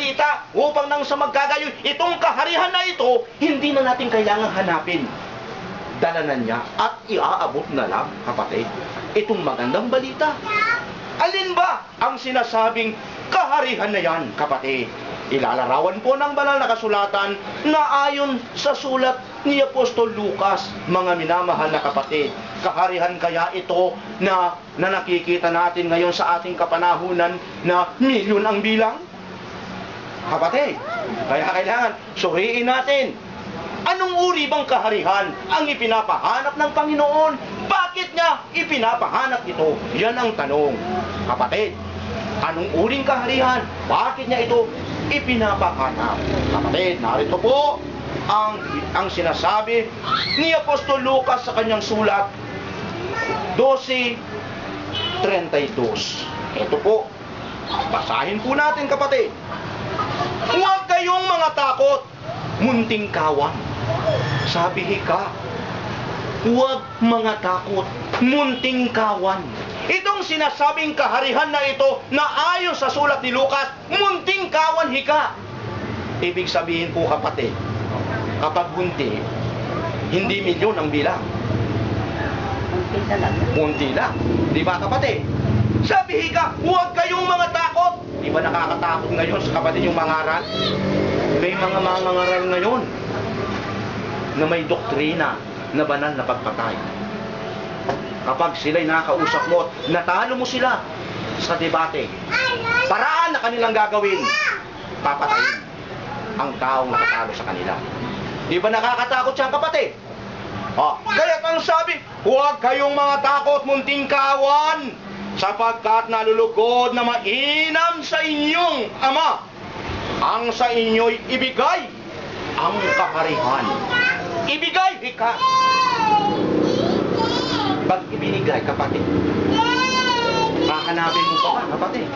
balita upang nang sa magkagayon, itong kaharihan na ito, hindi na natin kailangang hanapin. Dala na niya at iaabot na lang, kapatid, itong magandang balita. Alin ba ang sinasabing kaharihan na yan, kapatid? Ilalarawan po ng banal na kasulatan na ayon sa sulat ni Apostol Lucas, mga minamahal na kapatid. Kaharihan kaya ito na nakikita natin ngayon sa ating kapanahunan na milyon ang bilang? Kapatid, kaya kailangan suriin natin. Anong uri bang kaharihan ang ipinapahanap ng Panginoon? Bakit niya ipinapahanap ito? Yan ang tanong. Kapatid, anong uring kaharihan? Bakit niya ito ipinapahanap? Kapatid, narito po ang sinasabi ni Apostol Lucas sa kanyang sulat 12:32. Ito po, basahin po natin, kapatid. Huwag kayong mga takot, munting kawan. Sabi hika, huwag mga takot, munting kawan. Itong sinasabing kaharihan na ito na ayon sa sulat ni Lucas, munting kawan hika. Ibig sabihin po, kapatid, kapag munti, hindi milyon ang bilang. Munti lang. Di ba, kapatid? Sabi hika, huwag kayong mga takot. Di ba nakakatakot ngayon sa kapatid yung mangaral? May mga mangangaral ngayon na may doktrina na banal na pagpatay. Kapag sila'y nakausap mo, natalo mo sila sa debate, paraan na kanilang gagawin, papatayin ang taong nakatalo sa kanila. Di ba nakakatakot siya, kapatid? Kaya ang sabi, huwag kayong mga takot, munting kawan, sapagkat nalulugod na mainam sa inyong Ama ang sa inyo'y ibigay ang kaharihan. Ibigay, hika. Pag ibinigay, kapatid, hahanapin mo pa ba, kapatid?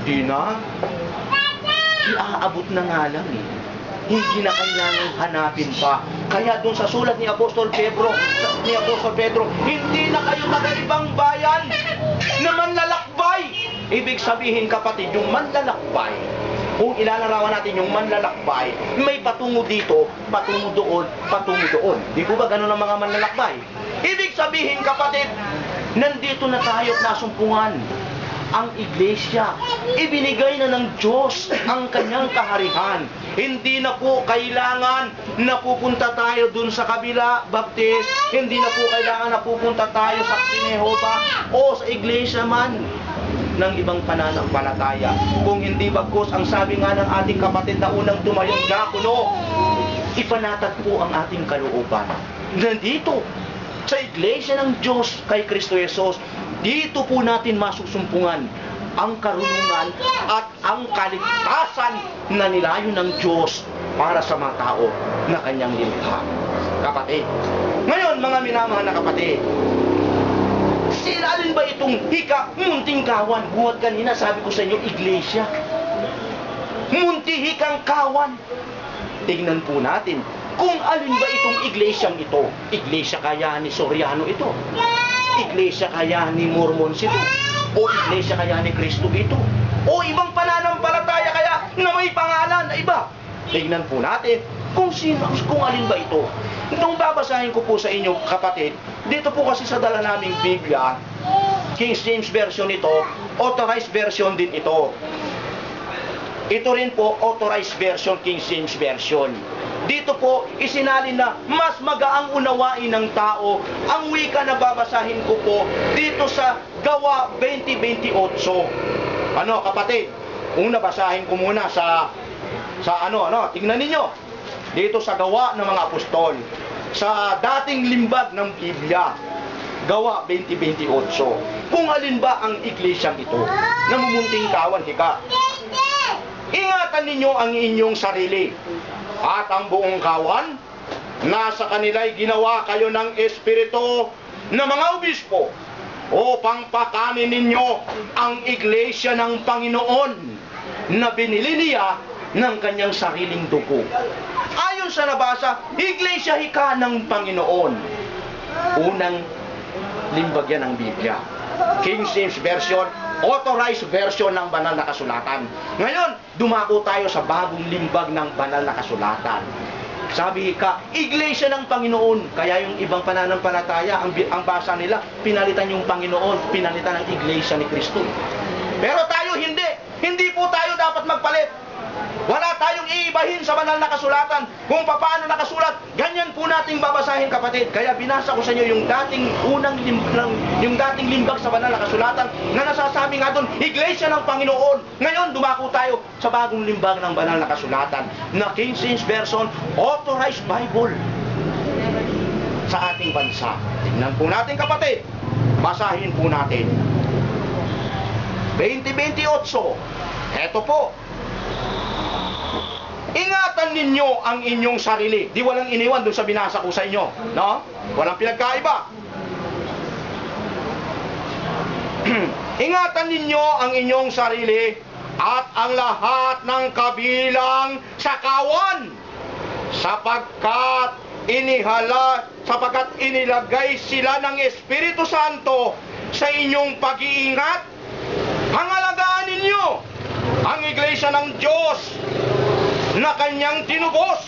Di na. Iaabot na nga lang eh. Hindi na kailangan hanapin pa. Kaya doon sa sulat ni Apostol Pedro, hindi na kayo mag-ibang bayan na manlalakbay. Ibig sabihin, kapatid, yung manlalakbay, kung ilalarawan natin yung manlalakbay, may patungo dito, patungo doon, patungo doon. Di po ba ganun ang mga manlalakbay? Ibig sabihin, kapatid, nandito na tayo at nasumpungan ang iglesia. Ibinigay na ng Diyos ang kanyang kaharihan. Hindi na po kailangan na pupunta tayo dun sa kabila, Baptist. Hindi na po kailangan na pupunta tayo sa Jehovah o sa iglesia man ng ibang pananampalataya. Kung hindi bagkus, ang sabi nga ng ating kapatid na unang tumayong diakono, ipanatag po ang ating kalooban. Nandito, sa iglesia ng Diyos kay Kristo Jesus, dito po natin masusumpungan ang karunungan at ang kaligtasan na nilayo ng Diyos para sa mga tao na kanyang nilikha. Kapatid, ngayon mga minamahal na kapatid, alin ba itong hika, munting kawan? Buhat kanina sabi ko sa inyo, iglesia. Munti hikang kawan. Tingnan po natin kung alin ba itong iglesyang ito. Iglesia kaya ni Soriano ito? Iglesia kaya ni Mormons ito? O iglesia kaya ni Kristo ito? O ibang pananampalataya kaya na may pangalan na iba? Tingnan po natin kung alin ba ito. Itong babasahin ko po sa inyo, kapatid, dito po kasi sa dala naming Biblia, King James Version ito, authorized version din ito. Ito rin po, authorized version, King James Version. Dito po, isinalin na mas magaang unawain ng tao. Ang wika na babasahin ko po, dito sa Gawa 20:28. Ano, kapatid? Una, basahin ko muna sa tingnan ninyo. Dito sa Gawa ng mga Apostol. Sa dating limbag ng Biblia. Gawa 20:28. Kung alin ba ang iglesyang ito? Namumunting kawan, hika. Ingatan ninyo ang inyong sarili at ang buong kawan. Nasa kanila'y ginawa kayo ng espiritu na mga obispo upang pakanin ninyo ang iglesia ng Panginoon na binili niya ng kanyang sariling dugo. Ayon sa nabasa, iglesia hika ng Panginoon. Unang limbag yan ng Biblia. King James Version, authorized version ng banal na kasulatan. Ngayon, dumako tayo sa bagong limbag ng banal na kasulatan. Sabi ka, iglesia ng Panginoon. Kaya yung ibang pananampalataya, ang basa nila, pinalitan yung Panginoon, pinalitan ng iglesia ni Kristo. Pero tayo hindi. Hindi po tayo dapat magpalit. Wala tayong iibahin sa banal na kasulatan. Kung paano nakasulat, ganyan po nating babasahin, kapatid. Kaya binasa ko sa inyo yung dating limbag sa banal na kasulatan na nasasabi nga doon, iglesia ng Panginoon. Ngayon, dumako tayo sa bagong limbag ng banal na kasulatan na King James Version, Authorized Bible sa ating bansa. Tingnan po natin, kapatid. Basahin po natin. 20:28. Eto po. Ingatan ninyo ang inyong sarili. Di walang iniwan doon sa binasa ko sa inyo. No? Walang pinagkaiba. Ingatan ninyo ang inyong sarili at ang lahat ng kabilang sa kawan. Sapagkat inilagay sila ng Espiritu Santo sa inyong pag-iingat. Pangalagaan ninyo ang iglesia ng Diyos na kanyang tinubos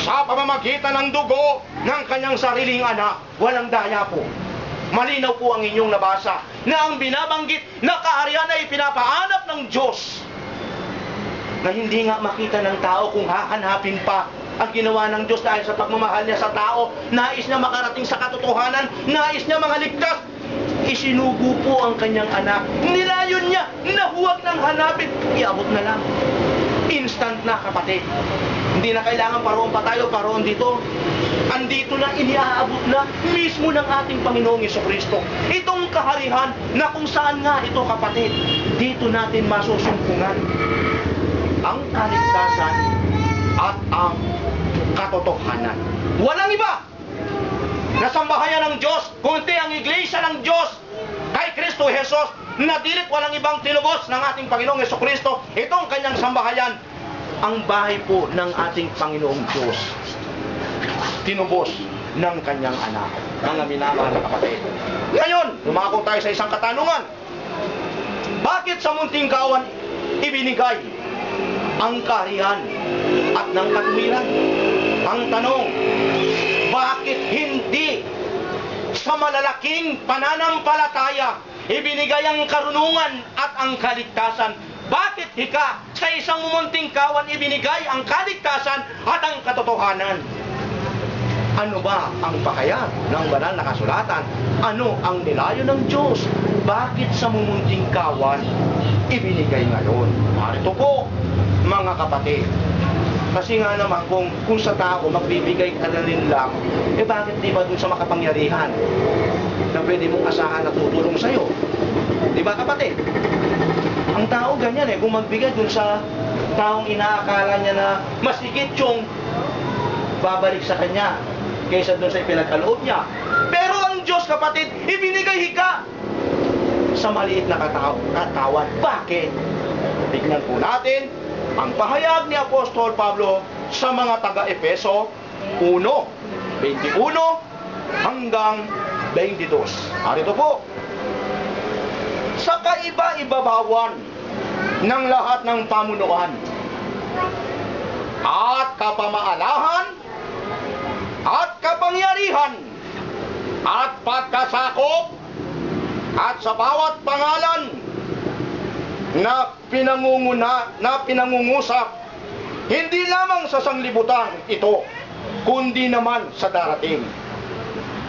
sa pamamagitan ng dugo ng kanyang sariling anak. Walang daya po. Malinaw po ang inyong nabasa na ang binabanggit na kaharian ay pinapaanap ng Diyos na hindi nga makita ng tao kung hahanapin pa ang ginawa ng Diyos dahil sa pagmamahal niya sa tao. Nais niya makarating sa katotohanan, nais niya mangaligtas. Isinugo po ang kanyang anak. Nilayon niya na huwag nang hanapin, iabot na lang. Instant na, kapatid. Hindi na kailangan paroon pa tayo, paroon dito. Andito na, iniaabot na mismo ng ating Panginoong Jesucristo. Itong kaharihan na kung saan nga ito, kapatid, dito natin masusumpungan ang kaligtasan at ang katotohanan. Walang iba na sambahayan ng Diyos, kundi ang iglesia ng Diyos kay Kristo Jesus, na dilit walang ibang tinubos ng ating Panginoong Jesucristo. Itong kanyang sambahayan, ang bahay po ng ating Panginoong Diyos, tinubos ng kanyang anak. Mga minamahal na kapatid, ngayon, lumako tayo sa isang katanungan. Bakit sa munting kawan ibinigay ang kaharian at ng katuwiran? Ang tanong, bakit hindi sa malalaking pananampalataya ibinigay ang karunungan at ang kaligtasan? Bakit hika sa isang mumunting kawan ibinigay ang kaligtasan at ang katotohanan? Ano ba ang pakayag ng banal na kasulatan? Ano ang nilayo ng Diyos? Bakit sa mumunting kawan ibinigay ngayon? Marito po, mga kapatid. Kasi nga naman, kung sa tao magbibigay ka na rin lang, bakit di ba dun sa makapangyarihan na pwede mong asahan na tutulong sa'yo? Di ba, kapatid? Ang tao ganyan kung magbigay dun sa taong inaakala niya na mas higit yung babalik sa kanya kaysa dun sa ipinagkaloob niya. Pero ang Diyos, kapatid, ibinigay hika sa maliit na katawan. Bakit? Tignan po natin ang pahayag ni Apostol Pablo sa mga taga-Efeso 1:21 hanggang 22. Arito po. Sa kaiba-ibabawan ng lahat ng pamunuan at kapamaalahan at kapangyarihan at pagkasakop at sa bawat pangalan na pinangungusap, hindi lamang sa sanglibutan ito, kundi naman sa darating.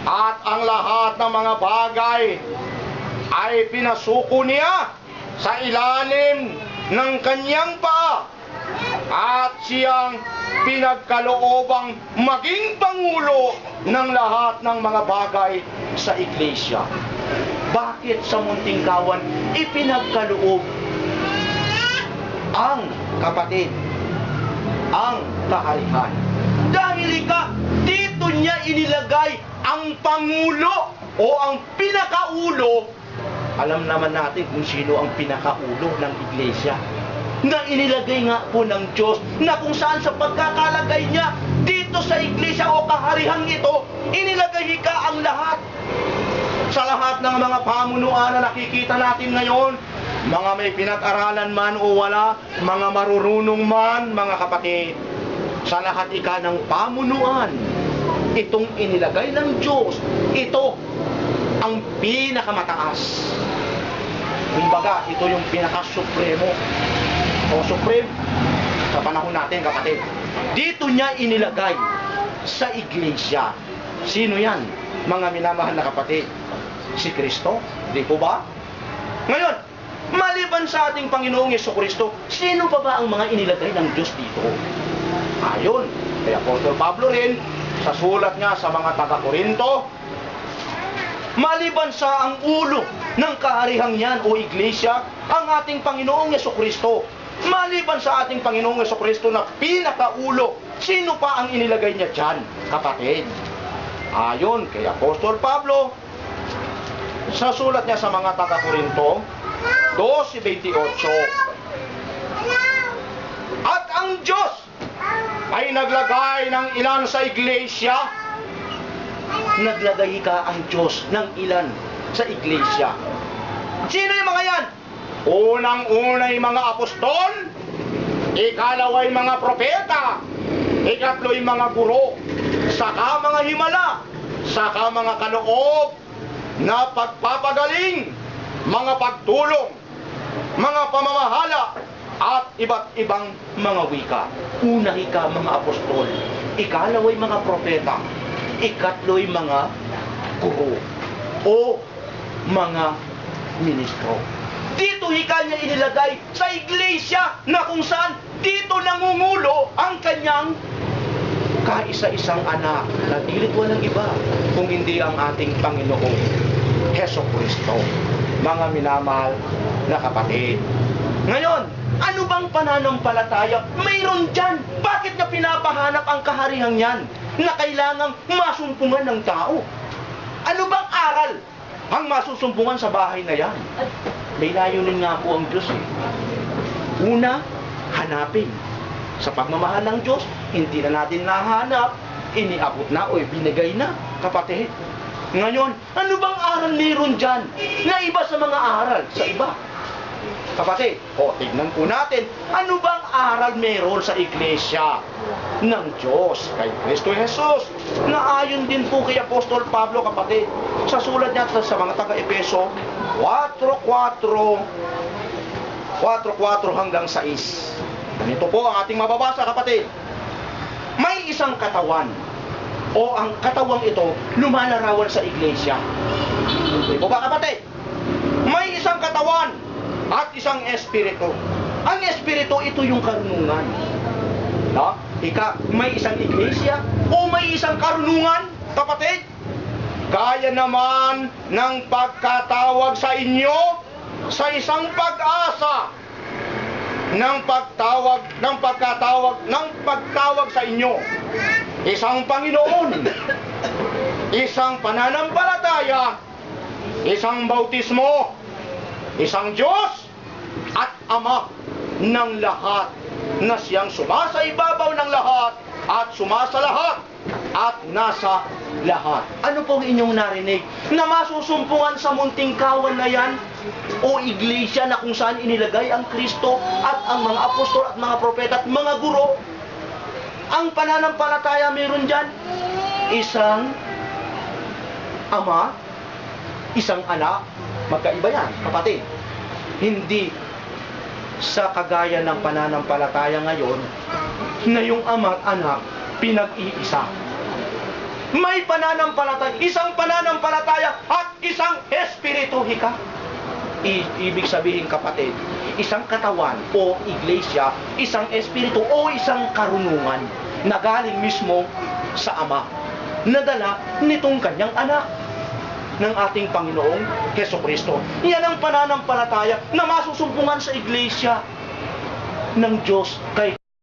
At ang lahat ng mga bagay ay pinasuko niya sa ilalim ng kanyang paa, at siyang pinagkaloobang maging pangulo ng lahat ng mga bagay sa iglesia. Bakit sa munting kawan ipinagkaloob ang kapatid, ang kaharian? Dahil dito niya inilagay ang pangulo o ang pinakaulo. Alam naman natin kung sino ang pinakaulo ng iglesia, na inilagay nga po ng Diyos, na kung saan sa pagkakalagay niya dito sa iglesia o kaharihan ito, inilagay ang lahat. Sa lahat ng mga pamunuan na nakikita natin ngayon, mga may pinag-aralan man o wala, mga marurunong man, mga kapatid, sa lahat ika ng pamunuan, itong inilagay ng Diyos, ito ang pinakamataas. Kumbaga, ito yung pinaka-supremo o supreme sa panahon natin, kapatid. Dito niya inilagay sa iglesia. Sino yan? Mga minamahal na kapatid, si Kristo, di po ba? Ngayon, maliban sa ating Panginoong Jesucristo, sino pa ba ang mga inilagay ng Diyos dito? Ayon, kay Apostol Pablo rin, sa sulat niya sa mga taga-Korinto, maliban sa ang ulo ng kaharihan yan o iglesia, ang ating Panginoong Jesucristo. Maliban sa ating Panginoong Jesucristo na pinakaulo, sino pa ang inilagay niya dyan, kapatid? Ayon kay Apostol Pablo, sa sulat niya sa mga taga-Korinto, 12:28. At ang Diyos ay naglagay ng ilan sa iglesia. Naglagay ka ang Diyos ng ilan sa iglesia. Sino yung mga yan? Unang-unay mga apostol, ikalaway mga propeta, ikatlo'y mga guro, saka mga himala, saka mga kaloob na pagpapagaling, mga pagtulong, mga pamamahala, at iba't ibang mga wika. Una ika mga apostol, ikalaway mga propeta, ikatlo'y mga guro o mga ministro. Dito hika niya inilagay sa iglesia na kung saan dito nangungulo ang kanyang kaisa-isang anak na dilit walang iba kung hindi ang ating Panginoong Jesucristo. Mga minamahal na kapatid. Ngayon, ano bang pananampalataya mayroon dyan? Bakit niya pinapahanap ang kaharihan yan na kailangang masumpungan ng tao? Ano bang aral ang masusumpungan sa bahay na yan? May layunin nga po ang Diyos eh. Una, hanapin. Sa pagmamahal ng Diyos, hindi na natin nahanap, iniabot na o binigay na, kapatid. Ngayon, ano bang aral meron dyan na iba sa mga aral sa iba? Kapatid, tignan po natin, ano bang aral meron sa iglesia ng Diyos kay Kristo Jesus? Na ayon din po kay Apostol Pablo, kapatid, sa sulat niya sa mga taga-Epeso 4:4 hanggang 6. Ganito po ang ating mababasa, kapatid. May isang katawan o ang katawang ito lumalarawan sa iglesia. Hindi po ba, kapatid? May isang katawan at isang espiritu. Ang espiritu, ito yung karunungan. No? May isang iglesia o may isang karunungan, kapatid? Kaya naman ng pagkatawag sa inyo sa isang pag-asa ng pagtawag sa inyo, isang Panginoon, isang pananampalataya, isang bautismo, isang Diyos at Ama ng lahat, na siyang sumasa ibabaw ng lahat at sumasa lahat at nasa lahat. Ano pong inyong narinig? Na masusumpungan sa munting kawan na yan o iglesia na kung saan inilagay ang Kristo at ang mga apostol at mga propeta at mga guro. Ang pananampalataya meron dyan, isang Ama, isang anak. Magkaiba yan, kapatid. Hindi sa kagaya ng pananampalataya ngayon na yung ama at anak pinag-iisa. May pananampalataya, isang pananampalataya at isang espiritu, hika. Ibig sabihin, kapatid, isang katawan o iglesia, isang espiritu o isang karunungan na galing mismo sa Ama, nadala nitong kanyang anak, ng ating Panginoong Jesucristo. Yan ang pananampalataya na masusumpungan sa iglesia ng Diyos kay